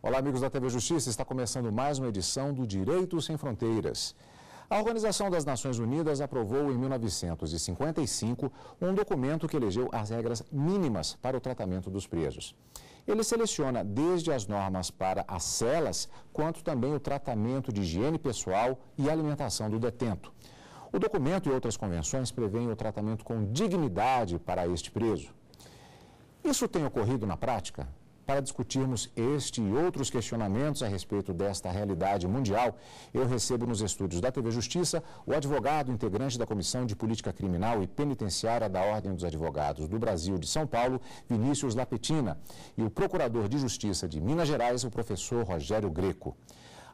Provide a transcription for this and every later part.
Olá, amigos da TV Justiça, está começando mais uma edição do Direito Sem Fronteiras. A Organização das Nações Unidas aprovou em 1955 um documento que elegeu as regras mínimas para o tratamento dos presos. Ele seleciona desde as normas para as celas, quanto também o tratamento de higiene pessoal e alimentação do detento. O documento e outras convenções prevêem o tratamento com dignidade para este preso. Isso tem ocorrido na prática? Para discutirmos este e outros questionamentos a respeito desta realidade mundial, eu recebo nos estúdios da TV Justiça o advogado integrante da Comissão de Política Criminal e Penitenciária da Ordem dos Advogados do Brasil de São Paulo, Vinícius Lapetina, e o Procurador de Justiça de Minas Gerais, o professor Rogério Greco.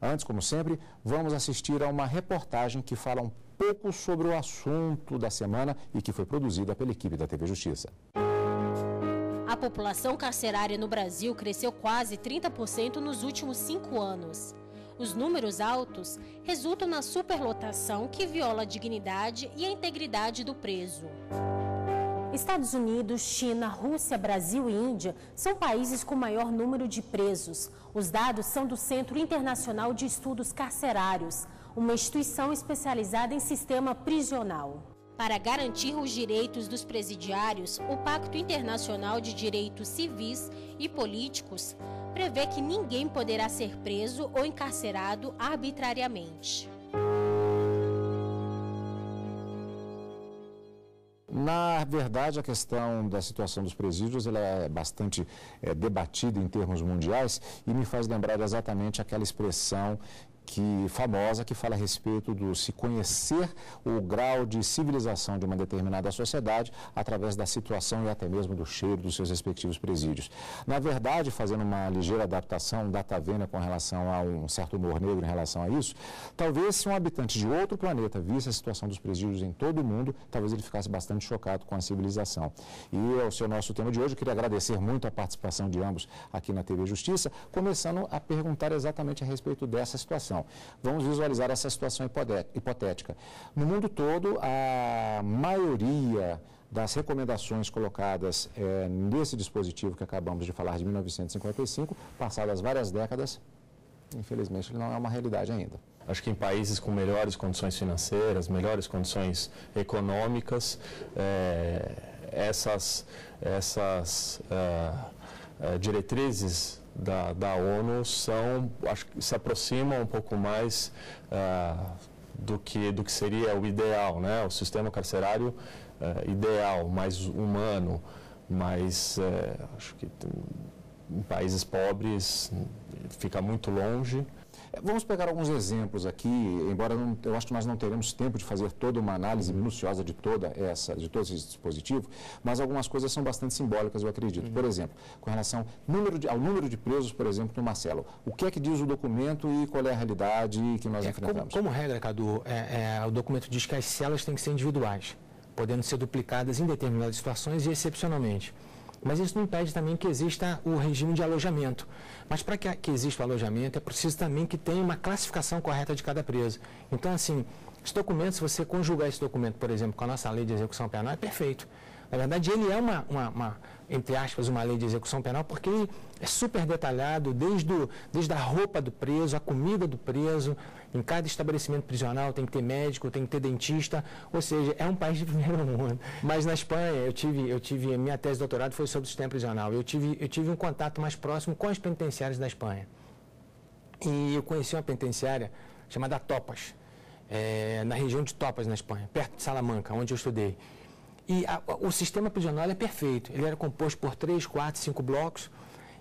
Antes, como sempre, vamos assistir a uma reportagem que fala um pouco sobre o assunto da semana e que foi produzida pela equipe da TV Justiça. A população carcerária no Brasil cresceu quase 30% nos últimos 5 anos. Os números altos resultam na superlotação que viola a dignidade e a integridade do preso. Estados Unidos, China, Rússia, Brasil e Índia são países com maior número de presos. Os dados são do Centro Internacional de Estudos Carcerários, uma instituição especializada em sistema prisional. Para garantir os direitos dos presidiários, o Pacto Internacional de Direitos Civis e Políticos prevê que ninguém poderá ser preso ou encarcerado arbitrariamente. Na verdade, a questão da situação dos presídios ela é bastante debatida em termos mundiais e me faz lembrar exatamente aquela expressão famosa que fala a respeito do se conhecer o grau de civilização de uma determinada sociedade através da situação e até mesmo do cheiro dos seus respectivos presídios. Na verdade, fazendo uma ligeira adaptação datavênia com relação a um certo humor negro em relação a isso, talvez se um habitante de outro planeta visse a situação dos presídios em todo o mundo, talvez ele ficasse bastante chocado com a civilização. E ao ser o nosso tema de hoje, eu queria agradecer muito a participação de ambos aqui na TV Justiça, começando a perguntar exatamente a respeito dessa situação. Vamos visualizar essa situação hipotética. No mundo todo, a maioria das recomendações colocadas nesse dispositivo que acabamos de falar de 1955, passadas várias décadas, infelizmente não é uma realidade ainda. Acho que em países com melhores condições financeiras, melhores condições econômicas, essas diretrizes da ONU acho que se aproximam um pouco mais do que seria o ideal, né? O sistema carcerário ideal, mais humano, mais, acho que em países pobres fica muito longe. Vamos pegar alguns exemplos aqui, embora eu acho que nós não teremos tempo de fazer toda uma análise minuciosa de todo esse dispositivo, mas algumas coisas são bastante simbólicas, eu acredito. Por exemplo, com relação ao número de presos, por exemplo, numa cela. O que é que diz o documento e qual é a realidade que nós enfrentamos? Como regra, Cadu, o documento diz que as celas têm que ser individuais, podendo ser duplicadas em determinadas situações e excepcionalmente. Mas isso não impede também que exista o regime de alojamento. Mas para que exista o alojamento, é preciso também que tenha uma classificação correta de cada preso. Então, assim, esse documento, se você conjugar esse documento, por exemplo, com a nossa lei de execução penal, é perfeito. Na verdade, ele é entre aspas, uma lei de execução penal, porque ele é super detalhado, desde a roupa do preso, a comida do preso. Em cada estabelecimento prisional tem que ter médico, tem que ter dentista, ou seja, é um país de primeiro mundo. Mas na Espanha, minha tese de doutorado foi sobre o sistema prisional. Eu tive um contato mais próximo com as penitenciárias da Espanha. E eu conheci uma penitenciária chamada Topas, na região de Topas, na Espanha, perto de Salamanca, onde eu estudei. E o sistema prisional é perfeito. Ele era composto por 3, 4, 5 blocos.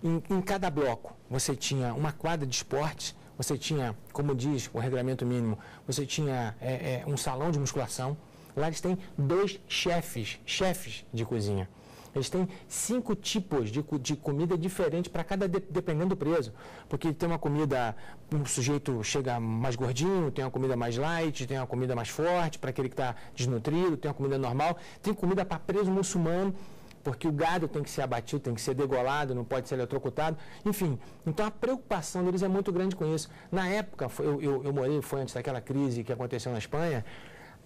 Em cada bloco, você tinha uma quadra de esportes, você tinha, como diz o regulamento mínimo, você tinha um salão de musculação. Lá eles têm 2 chefes de cozinha. Eles têm 5 tipos de comida diferente para dependendo do preso. Porque tem uma comida, um sujeito chega mais gordinho, tem uma comida mais light, tem uma comida mais forte para aquele que está desnutrido, tem uma comida normal, tem comida para preso muçulmano, porque o gado tem que ser abatido, tem que ser degolado, não pode ser eletrocutado, enfim. Então a preocupação deles é muito grande com isso. Na época, eu morei, foi antes daquela crise que aconteceu na Espanha,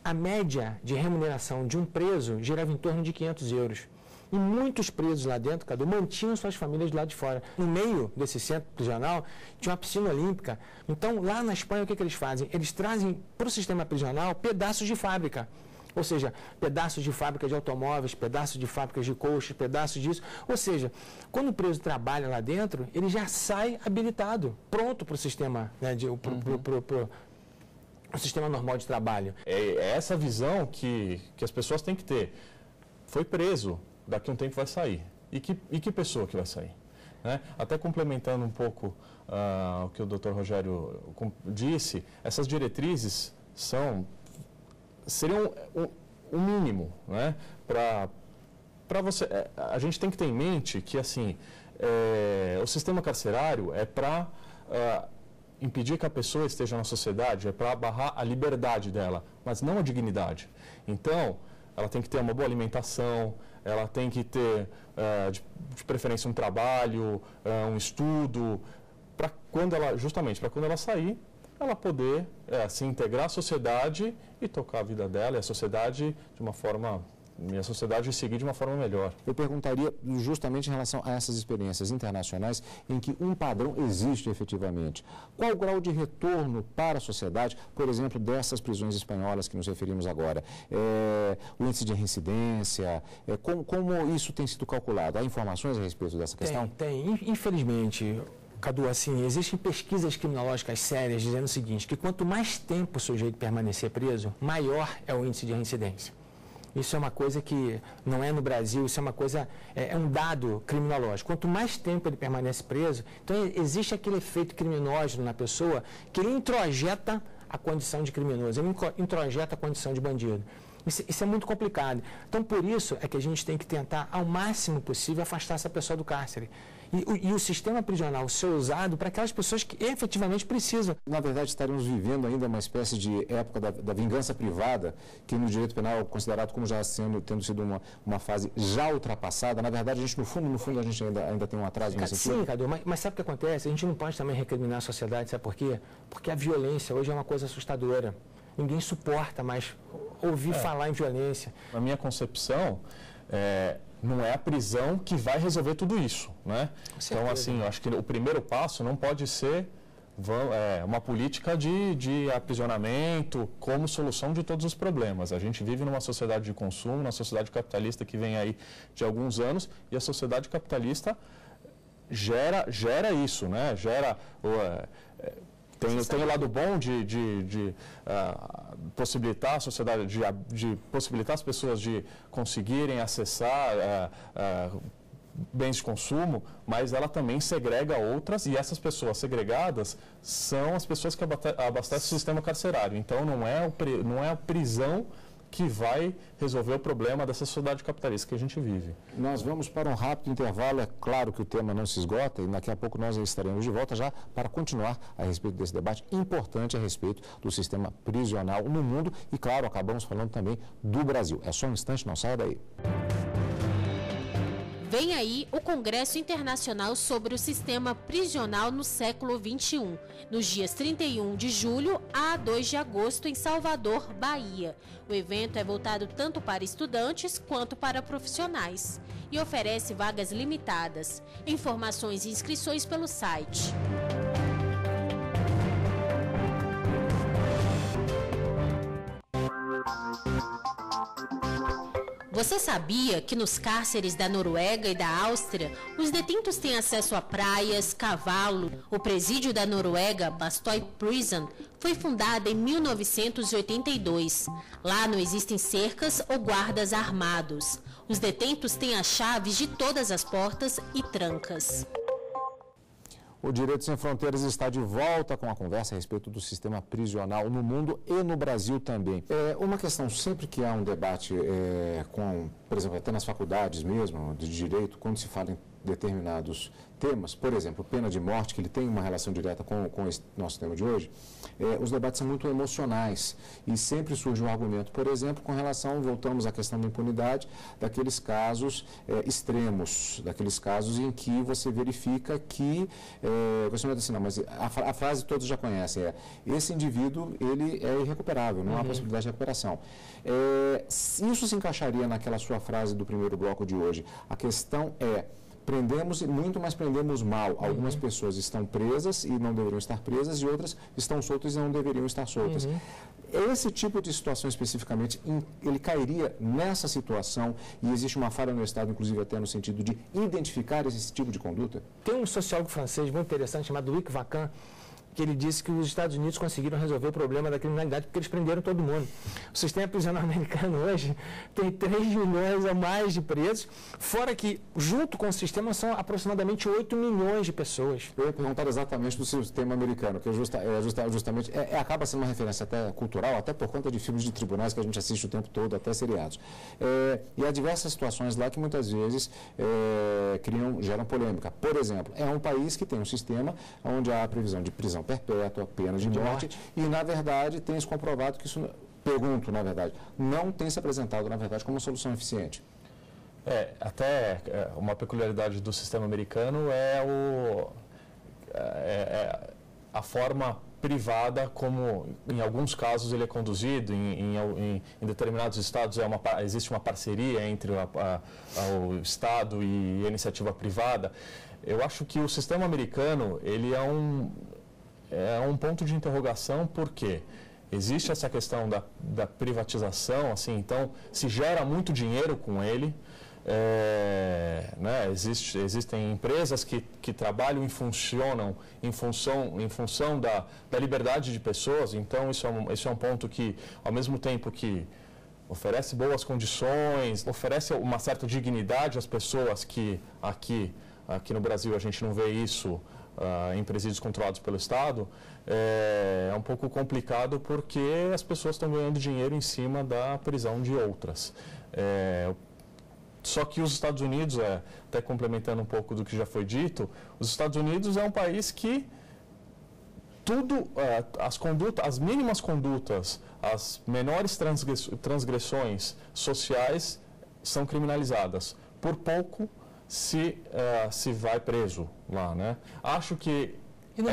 a média de remuneração de um preso girava em torno de 500 euros. E muitos presos lá dentro, Cadu, mantinham suas famílias do lado de fora. No meio desse centro prisional, tinha uma piscina olímpica. Então, lá na Espanha, o que eles fazem? Eles trazem para o sistema prisional pedaços de fábrica. Ou seja, pedaços de fábrica de automóveis, pedaços de fábricas de colchas, pedaços disso. Ou seja, quando o preso trabalha lá dentro, ele já sai habilitado, pronto para o sistema, né, o sistema normal de trabalho. É essa visão que as pessoas têm que ter. Foi preso, daqui a um tempo vai sair. E que pessoa que vai sair? Né? Até complementando um pouco o que o Dr. Rogério disse, essas diretrizes seriam o mínimo, né? Para você, a gente tem que ter em mente que assim, o sistema carcerário é para impedir que a pessoa esteja na sociedade, é para barrar a liberdade dela, mas não a dignidade. Então, ela tem que ter uma boa alimentação, ela tem que ter, de preferência, um trabalho, um estudo, justamente para quando ela sair, ela poder se integrar à sociedade e tocar a vida dela e a sociedade de uma forma, e a sociedade seguir de uma forma melhor. Eu perguntaria justamente em relação a essas experiências internacionais em que um padrão existe efetivamente. Qual o grau de retorno para a sociedade, por exemplo, dessas prisões espanholas que nos referimos agora? O índice de reincidência, como isso tem sido calculado? Há informações a respeito dessa questão? Tem. Infelizmente, Cadu, assim, existem pesquisas criminológicas sérias dizendo o seguinte, que quanto mais tempo o sujeito permanecer preso, maior é o índice de reincidência. Isso é uma coisa que não é no Brasil, isso é uma coisa, é um dado criminológico. Quanto mais tempo ele permanece preso, então existe aquele efeito criminógeno na pessoa que ele introjeta a condição de criminoso, ele introjeta a condição de bandido. Isso é muito complicado. Então, por isso é que a gente tem que tentar, ao máximo possível, afastar essa pessoa do cárcere. E o sistema prisional ser usado para aquelas pessoas que efetivamente precisam. Na verdade, estaremos vivendo ainda uma espécie de época da vingança privada, que no direito penal é considerado como já tendo sido uma fase já ultrapassada. Na verdade, a gente, no fundo, a gente ainda tem um atraso nesse sentido. Sim, Cadu, mas sabe o que acontece? A gente não pode também recriminar a sociedade, sabe por quê? Porque a violência hoje é uma coisa assustadora. Ninguém suporta mais ouvir falar em violência. Na minha concepção, não é a prisão que vai resolver tudo isso, né? Então, assim, eu acho que o primeiro passo não pode ser uma política de aprisionamento como solução de todos os problemas. A gente vive numa sociedade de consumo, numa sociedade capitalista que vem aí de alguns anos, e a sociedade capitalista gera isso, né? Tem o lado bom de possibilitar a sociedade, de possibilitar as pessoas de conseguirem acessar bens de consumo, mas ela também segrega outras, e essas pessoas segregadas são as pessoas que abastecem o sistema carcerário. Então, não é a prisão que vai resolver o problema dessa sociedade capitalista que a gente vive. Nós vamos para um rápido intervalo. É claro que o tema não se esgota e daqui a pouco nós estaremos de volta já para continuar a respeito desse debate importante a respeito do sistema prisional no mundo e, claro, acabamos falando também do Brasil. É só um instante, não saia daí. Vem aí o Congresso Internacional sobre o Sistema Prisional no Século XXI, nos dias 31 de julho a 2 de agosto em Salvador, Bahia. O evento é voltado tanto para estudantes quanto para profissionais e oferece vagas limitadas. Informações e inscrições pelo site. Você sabia que nos cárceres da Noruega e da Áustria, os detentos têm acesso a praias, cavalo? O presídio da Noruega, Bastøy Prison, foi fundado em 1982. Lá não existem cercas ou guardas armados. Os detentos têm as chaves de todas as portas e trancas. O Direito Sem Fronteiras está de volta com a conversa a respeito do sistema prisional no mundo e no Brasil também. Uma questão, sempre que há um debate por exemplo, até nas faculdades mesmo, de direito, quando se fala em determinados temas, por exemplo, pena de morte, que ele tem uma relação direta com esse nosso tema de hoje, os debates são muito emocionais e sempre surge um argumento, por exemplo, com relação, voltamos à questão da impunidade, daqueles casos extremos, daqueles casos em que você verifica que, você não vai dizer assim, não, mas a frase todos já conhecem, esse indivíduo, ele é irrecuperável, não há possibilidade de recuperação. Isso se encaixaria naquela sua frase do primeiro bloco de hoje. A questão prendemos muito, mas prendemos mal. Algumas pessoas estão presas e não deveriam estar presas, e outras estão soltas e não deveriam estar soltas. Esse tipo de situação especificamente, ele cairia nessa situação, e existe uma falha no Estado, inclusive até no sentido de identificar esse tipo de conduta? Tem um sociólogo francês muito interessante chamado Luc Vacan, que ele disse que os Estados Unidos conseguiram resolver o problema da criminalidade porque eles prenderam todo mundo. O sistema prisional americano hoje tem 3 milhões ou mais de presos, fora que, junto com o sistema, são aproximadamente 8 milhões de pessoas. Eu ia perguntar exatamente do sistema americano, que justamente acaba sendo uma referência até cultural, até por conta de filmes de tribunais que a gente assiste o tempo todo, até seriados. E há diversas situações lá que muitas vezes geram polêmica. Por exemplo, é um país que tem um sistema onde há a previsão de prisão perpétua, pena de morte, e, na verdade, tem se comprovado que isso, pergunto, na verdade, não tem se apresentado, na verdade, como uma solução eficiente. Até uma peculiaridade do sistema americano a forma privada como, em alguns casos, ele é conduzido, em determinados estados existe uma parceria entre o Estado e a iniciativa privada. Eu acho que o sistema americano, ele é um ponto de interrogação, porque existe essa questão da privatização, assim, então se gera muito dinheiro com ele, existem empresas que trabalham e funcionam em função da liberdade de pessoas, então isso é um ponto que, ao mesmo tempo que oferece boas condições, oferece uma certa dignidade às pessoas que aqui no Brasil a gente não vê isso em presídios controlados pelo Estado, é um pouco complicado porque as pessoas estão ganhando dinheiro em cima da prisão de outras. Só que os Estados Unidos, até complementando um pouco do que já foi dito, os Estados Unidos é um país que as mínimas condutas, as menores transgressões sociais são criminalizadas. Por pouco se vai preso lá, né? Acho que e não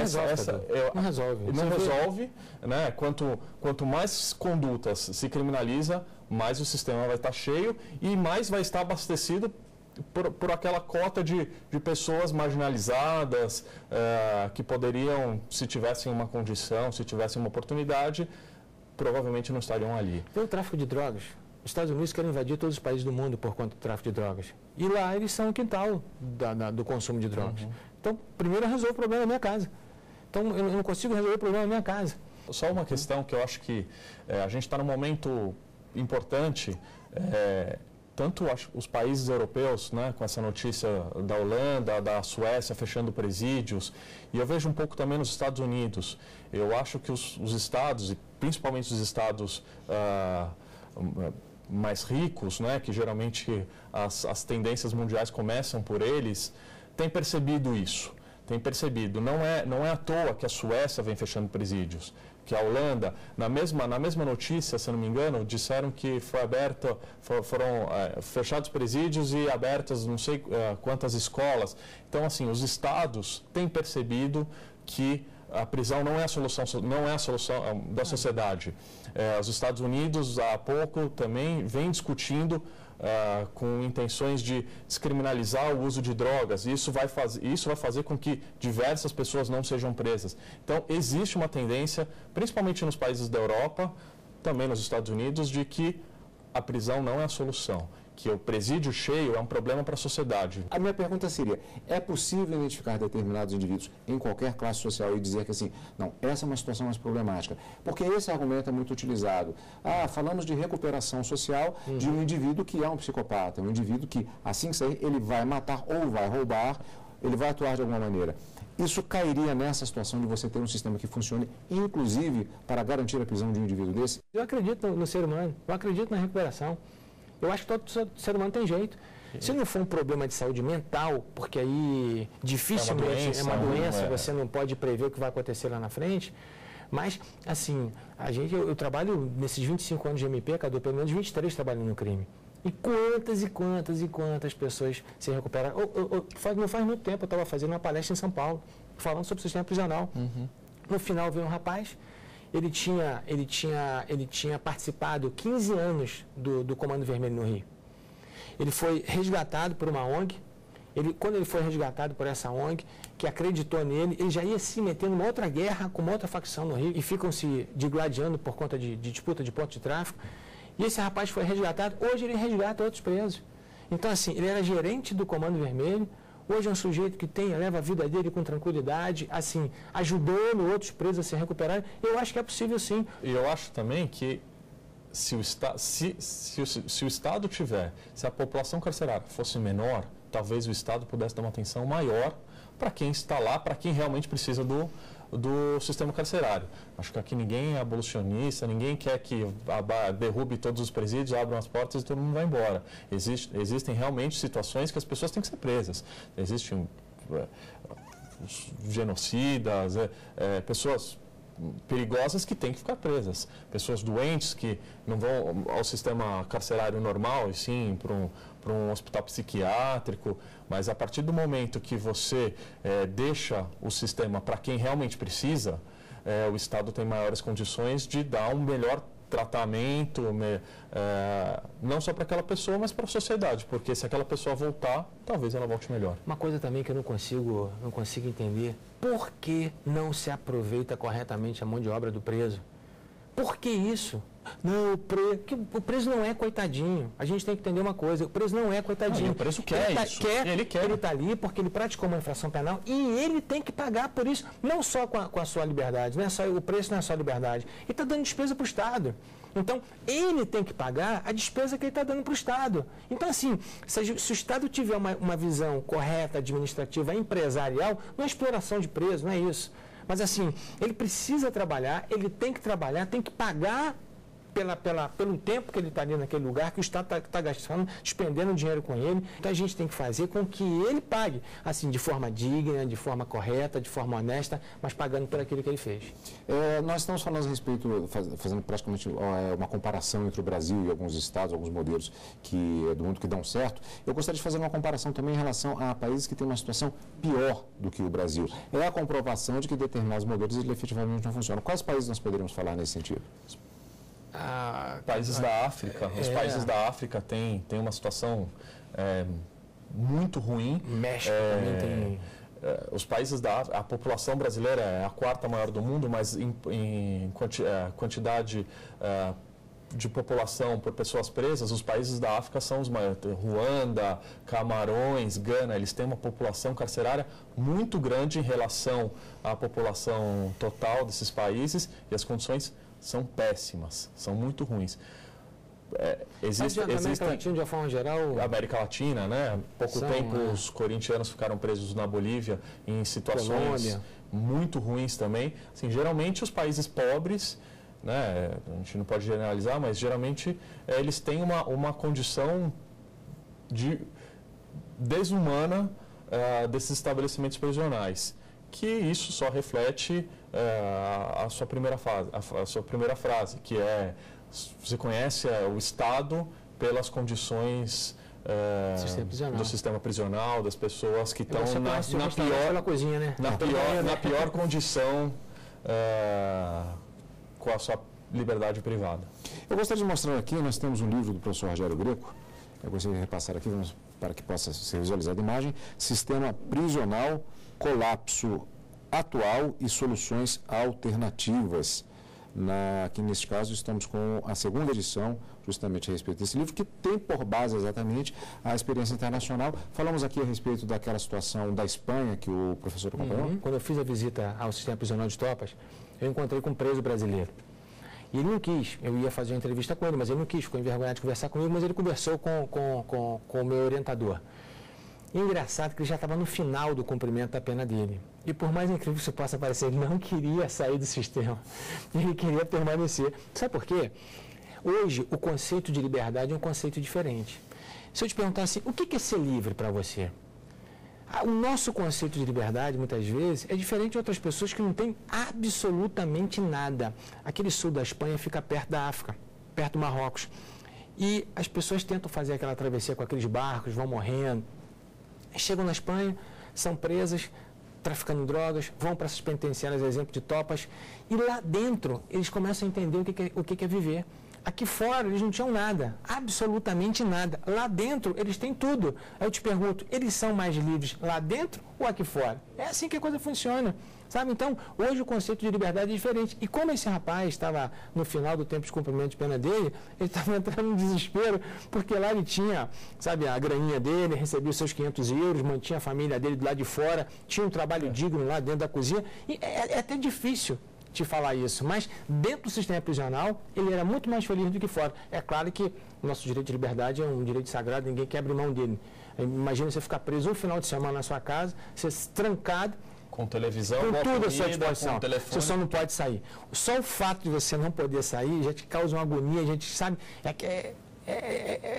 resolve, né? Quanto mais condutas se criminaliza, mais o sistema vai estar cheio e mais vai estar abastecido por aquela cota de pessoas marginalizadas que poderiam, se tivessem uma condição, se tivessem uma oportunidade, provavelmente não estariam ali. Tem o tráfico de drogas. Os Estados Unidos querem invadir todos os países do mundo por conta do tráfico de drogas. E lá eles são o quintal do consumo de drogas. Então, primeiro eu resolvo o problema na minha casa. Então, eu não consigo resolver o problema na minha casa. Só uma questão que eu acho que a gente está num momento importante, tanto os países europeus, né, com essa notícia da Holanda, da Suécia fechando presídios, e eu vejo um pouco também nos Estados Unidos. Eu acho que os estados, e principalmente os estados mais ricos, né, que geralmente as tendências mundiais começam por eles, têm percebido isso. Tem percebido. Não é à toa que a Suécia vem fechando presídios, que a Holanda, na mesma notícia, se não me engano, disseram que foram fechados presídios e abertas não sei quantas escolas. Então, assim, os estados têm percebido que a prisão não é a solução da sociedade. Os Estados Unidos, há pouco, também vem discutindo com intenções de descriminalizar o uso de drogas. E isso vai fazer com que diversas pessoas não sejam presas. Então, existe uma tendência, principalmente nos países da Europa, também nos Estados Unidos, de que a prisão não é a solução, que o presídio cheio é um problema para a sociedade. A minha pergunta seria, é possível identificar determinados indivíduos em qualquer classe social e dizer que assim, não, essa é uma situação mais problemática? Porque esse argumento é muito utilizado. Falamos de recuperação social de um indivíduo que é um psicopata, um indivíduo que, assim que sair, ele vai matar ou vai roubar, ele vai atuar de alguma maneira. Isso cairia nessa situação de você ter um sistema que funcione, inclusive, para garantir a prisão de um indivíduo desse? Eu acredito no ser humano, eu acredito na recuperação. Eu acho que todo ser humano tem jeito. Se não for um problema de saúde mental, porque aí dificilmente é uma doença, você não pode prever o que vai acontecer lá na frente. Mas, assim, eu trabalho nesses 25 anos de MP, Cadu, pelo menos 23 trabalhando no crime. E quantas pessoas se recuperaram. Não faz muito tempo eu estava fazendo uma palestra em São Paulo, falando sobre o sistema prisional. No final veio um rapaz, ele tinha participado 15 anos do Comando Vermelho no Rio. Ele foi resgatado por uma ONG. Quando ele foi resgatado por essa ONG, que acreditou nele, ele já ia se meter numa outra guerra com uma outra facção no Rio e ficam se digladiando por conta de disputa de ponto de tráfico. E esse rapaz foi resgatado. Hoje ele resgata outros presos. Então, assim, ele era gerente do Comando Vermelho. Hoje é um sujeito que leva a vida dele com tranquilidade, assim, ajudando outros presos a se recuperarem. Eu acho que é possível, sim. E eu acho também que se o Estado se a população carcerária fosse menor, talvez o Estado pudesse dar uma atenção maior para quem está lá, para quem realmente precisa do sistema carcerário. Acho que aqui ninguém é abolicionista, ninguém quer que derrube todos os presídios, abram as portas e todo mundo vai embora. Existem realmente situações que as pessoas têm que ser presas. Existem genocidas, pessoas perigosas que têm que ficar presas. Pessoas doentes que não vão ao sistema carcerário normal, e sim para um hospital psiquiátrico, mas a partir do momento que você deixa o sistema para quem realmente precisa, o Estado tem maiores condições de dar um melhor tratamento, não só para aquela pessoa, mas para a sociedade, porque se aquela pessoa voltar, talvez ela volte melhor. Uma coisa também que eu não consigo entender, por que não se aproveita corretamente a mão de obra do preso? Por que isso? Não, o preso não é coitadinho. A gente tem que entender uma coisa, o preso não é coitadinho. O preso quer isso. Ele quer. Ele está ali porque ele praticou uma infração penal e ele tem que pagar por isso, não só com a sua liberdade, o preço não é só a liberdade. Ele está dando despesa para o Estado. Então, ele tem que pagar a despesa que ele está dando para o Estado. Então, assim, se o Estado tiver uma visão correta, administrativa, empresarial, não é exploração de preso, não é isso. Mas, assim, ele precisa trabalhar, ele tem que trabalhar, tem que pagar pelo tempo que ele está ali naquele lugar, que o Estado está gastando, despendendo dinheiro com ele. Então, a gente tem que fazer com que ele pague, assim, de forma digna, de forma correta, de forma honesta, mas pagando por aquilo que ele fez. Nós estamos falando a respeito, fazendo praticamente uma comparação entre o Brasil e alguns estados, alguns modelos do mundo que dão certo. Eu gostaria de fazer uma comparação também em relação a países que têm uma situação pior do que o Brasil. É a comprovação de que determinados modelos efetivamente não funcionam. Quais países nós poderíamos falar nesse sentido? Países da África. Os países da África têm uma situação muito ruim. México também tem. Os países da África, a população brasileira é a quarta maior do mundo, mas em quantidade de população por pessoas presas, os países da África são os maiores. Ruanda, Camarões, Gana, eles têm uma população carcerária muito grande em relação à população total desses países e as condições são péssimas, são muito ruins. Existe América Latina, de uma forma geral... América Latina, né? Pouco tempo os corintianos ficaram presos na Bolívia em situações muito ruins também. Assim, geralmente os países pobres, né? A gente não pode generalizar, mas geralmente eles têm uma condição desumana desses estabelecimentos prisionais, que isso só reflete a sua primeira frase, que é: você conhece o Estado pelas condições do sistema prisional, das pessoas que estão na pior condição com a sua liberdade privada. Eu gostaria de mostrar aqui, nós temos um livro do professor Rogério Greco, eu gostaria de repassar aqui, para que possa ser visualizada a imagem: Sistema Prisional, Colapso Atual e Soluções Alternativas. Aqui neste caso estamos com a segunda edição justamente a respeito desse livro, que tem por base exatamente a experiência internacional. Falamos aqui a respeito daquela situação da Espanha que o professor acompanhou. Quando eu fiz a visita ao sistema prisional de Topas, eu encontrei com um preso brasileiro. E ele não quis, eu ia fazer uma entrevista com ele, mas ele não quis, ficou envergonhado de conversar comigo, mas ele conversou com o meu orientador. E engraçado que ele já estava no final do cumprimento da pena dele. E por mais incrível que isso possa parecer, ele não queria sair do sistema. Ele queria permanecer. Sabe por quê? Hoje, o conceito de liberdade é um conceito diferente. Se eu te perguntar assim, o que é ser livre para você? O nosso conceito de liberdade, muitas vezes, é diferente de outras pessoas que não têm absolutamente nada. Aquele sul da Espanha fica perto da África, perto do Marrocos. E as pessoas tentam fazer aquela travessia com aqueles barcos, vão morrendo. Chegam na Espanha, são presas, traficando drogas, vão para essas penitenciárias, exemplo de Topas, e lá dentro eles começam a entender o que é viver. Aqui fora eles não tinham nada, absolutamente nada. Lá dentro eles têm tudo. Aí eu te pergunto, eles são mais livres lá dentro ou aqui fora? É assim que a coisa funciona, sabe? Então, hoje o conceito de liberdade é diferente. E como esse rapaz estava no final do tempo de cumprimento de pena dele, ele estava entrando em desespero, porque lá ele tinha, sabe, a graninha dele, recebia os seus 500 euros, mantinha a família dele do lado de fora, tinha um trabalho digno lá dentro da cozinha. E é até difícil te falar isso, mas dentro do sistema prisional ele era muito mais feliz do que fora. É claro que o nosso direito de liberdade é um direito sagrado, ninguém quer abrir mão dele. Imagina você ficar preso um final de semana na sua casa, você trancado, com televisão, com tudo à sua comida, disposição, com telefone. você só não pode sair. Só o fato de você não poder sair já te causa uma agonia, a gente sabe, é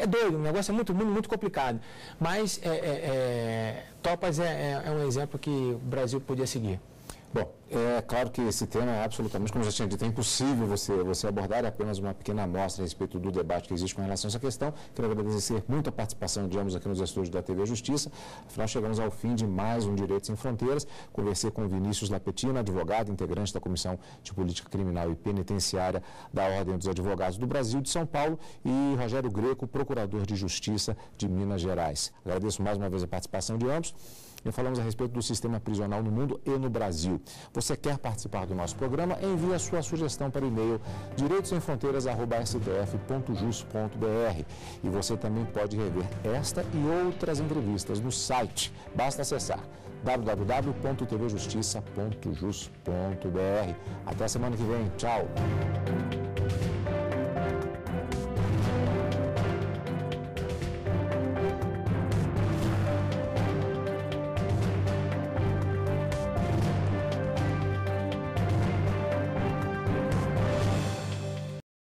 doido, o negócio é muito complicado. Mas Topas é um exemplo que o Brasil podia seguir. Bom, é claro que esse tema é absolutamente, como eu já tinha dito, é impossível você abordar, é apenas uma pequena amostra a respeito do debate que existe com relação a essa questão. Quero agradecer muito a participação de ambos aqui nos estúdios da TV Justiça. Afinal, chegamos ao fim de mais um Direito Sem Fronteiras. Conversei com Vinícius Lapetina, advogado, integrante da Comissão de Política Criminal e Penitenciária da Ordem dos Advogados do Brasil de São Paulo, e Rogério Greco, procurador de Justiça de Minas Gerais. Agradeço mais uma vez a participação de ambos. E falamos a respeito do sistema prisional no mundo e no Brasil. Você quer participar do nosso programa? Envie a sua sugestão para o e-mail direitosemfronteiras@stf.jus.br. E você também pode rever esta e outras entrevistas no site. Basta acessar www.tvjustiça.jus.br. Até a semana que vem. Tchau!